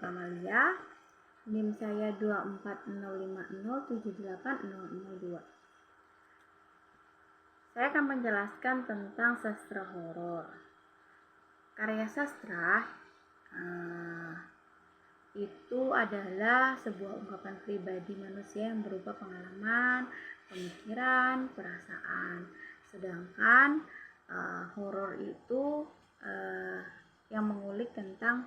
Kamalia. NIM saya 24050780002. Saya akan menjelaskan tentang sastra horor. Karya sastra itu adalah sebuah ungkapan pribadi manusia yang berupa pengalaman, pemikiran, perasaan. Sedangkan horor itu yang mengulik tentang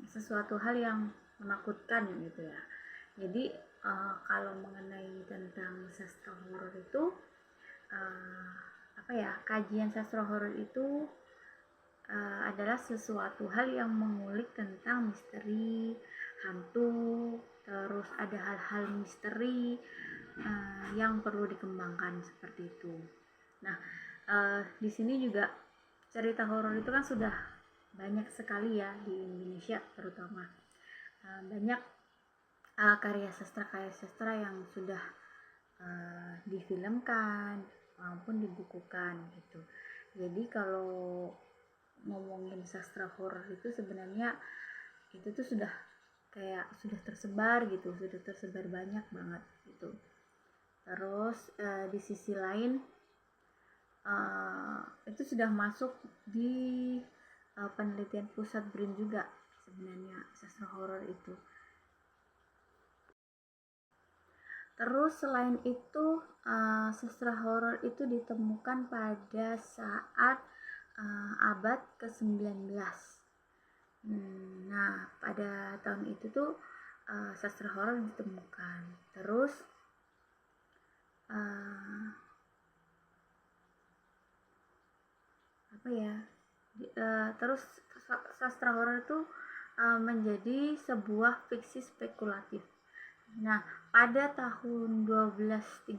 sesuatu hal yang menakutkan gitu ya. Jadi kalau mengenai tentang sastra horor itu kajian sastra horor itu adalah sesuatu hal yang mengulik tentang misteri, hantu, terus ada hal-hal misteri yang perlu dikembangkan seperti itu. Nah, di sini juga cerita horor itu kan sudah banyak sekali ya di Indonesia terutama. Banyak karya sastra yang sudah difilmkan maupun dibukukan gitu. Jadi kalau ngomongin sastra horor itu sebenarnya itu tuh sudah tersebar gitu, sudah tersebar banyak banget gitu. Terus di sisi lain itu sudah masuk di penelitian pusat BRIN juga sebenarnya sastra horor itu. Terus selain itu sastra horor itu ditemukan pada saat abad ke-19. Nah, pada tahun itu tuh sastra horor ditemukan. Terus terus sastra horor itu menjadi sebuah fiksi spekulatif. Nah, pada tahun 1235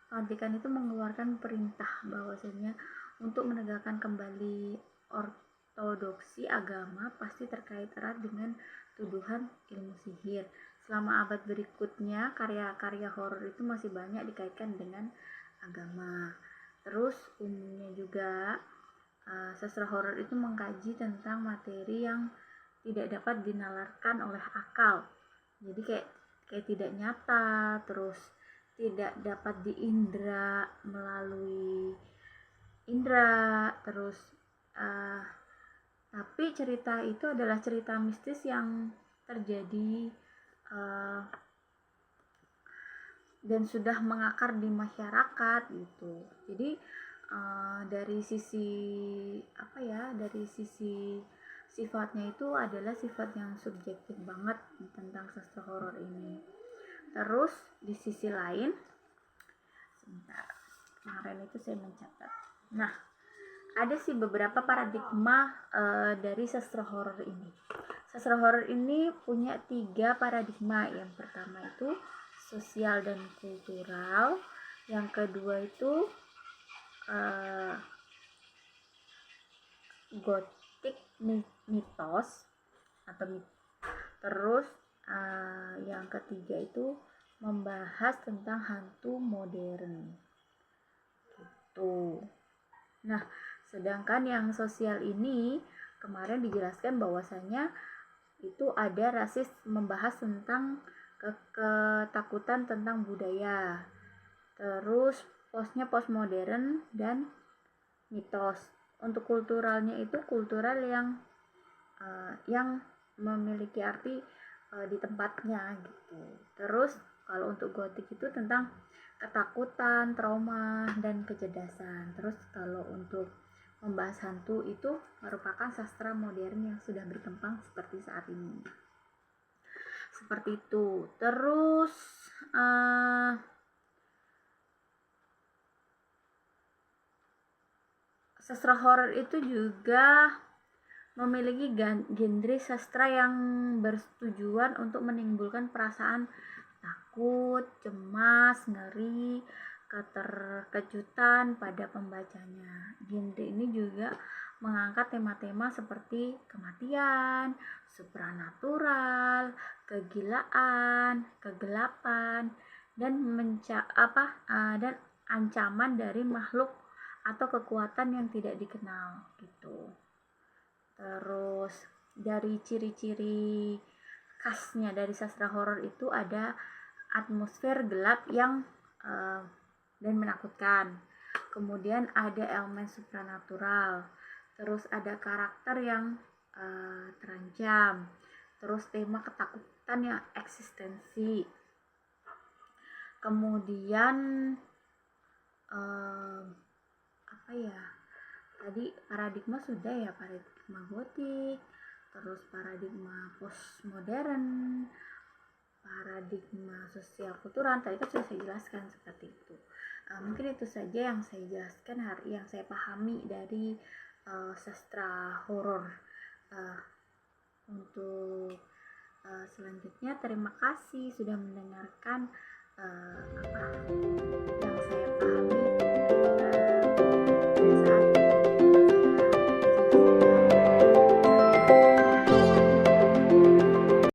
Vatikan itu mengeluarkan perintah bahwasanya untuk menegakkan kembali ortodoksi agama pasti terkait erat dengan tuduhan ilmu sihir. Selama abad berikutnya, karya-karya horor itu masih banyak dikaitkan dengan agama. Terus umumnya juga sastra horor itu mengkaji tentang materi yang tidak dapat dinalarkan oleh akal. Jadi kayak tidak nyata, terus tidak dapat diindra melalui indra, terus tapi cerita itu adalah cerita mistis yang terjadi dan sudah mengakar di masyarakat gitu. Jadi dari sisi sifatnya itu adalah sifat yang subjektif banget tentang sastra horor ini. Terus di sisi lain, kemarin itu saya mencatat. Nah, ada sih beberapa paradigma dari sastra horor ini. Sastra horor ini punya 3 paradigma. Yang pertama itu sosial dan kultural. Yang kedua itu gotik mitos atau terus yang ketiga itu membahas tentang hantu modern gitu. Nah, sedangkan yang sosial ini kemarin dijelaskan bahwasanya itu ada rasis, membahas tentang ketakutan tentang budaya. Terus postmodern dan mitos. Untuk kulturalnya itu kultural yang memiliki arti di tempatnya gitu. Terus kalau untuk gotik itu tentang ketakutan, trauma, dan kecerdasan. Terus kalau untuk membahas hantu itu merupakan sastra modern yang sudah berkembang seperti saat ini. Seperti itu. Terus sastra horor itu juga memiliki genre sastra yang bertujuan untuk menimbulkan perasaan takut, cemas, ngeri, keterkejutan pada pembacanya. Genre ini juga mengangkat tema-tema seperti kematian, supranatural, kegilaan, kegelapan, dan dan ancaman dari makhluk atau kekuatan yang tidak dikenal gitu. Terus dari ciri-ciri khasnya dari sastra horor itu ada atmosfer gelap yang dan menakutkan. Kemudian ada elemen supranatural, terus ada karakter yang terancam, terus tema ketakutan yang eksistensi. Kemudian apa ya, tadi paradigma sudah ya, paradigma gotik, terus paradigma postmodern, paradigma sosial kultural, tadi kan sudah saya jelaskan seperti itu. Mungkin itu saja yang saya jelaskan yang saya pahami dari sastra horor. Untuk selanjutnya terima kasih sudah mendengarkan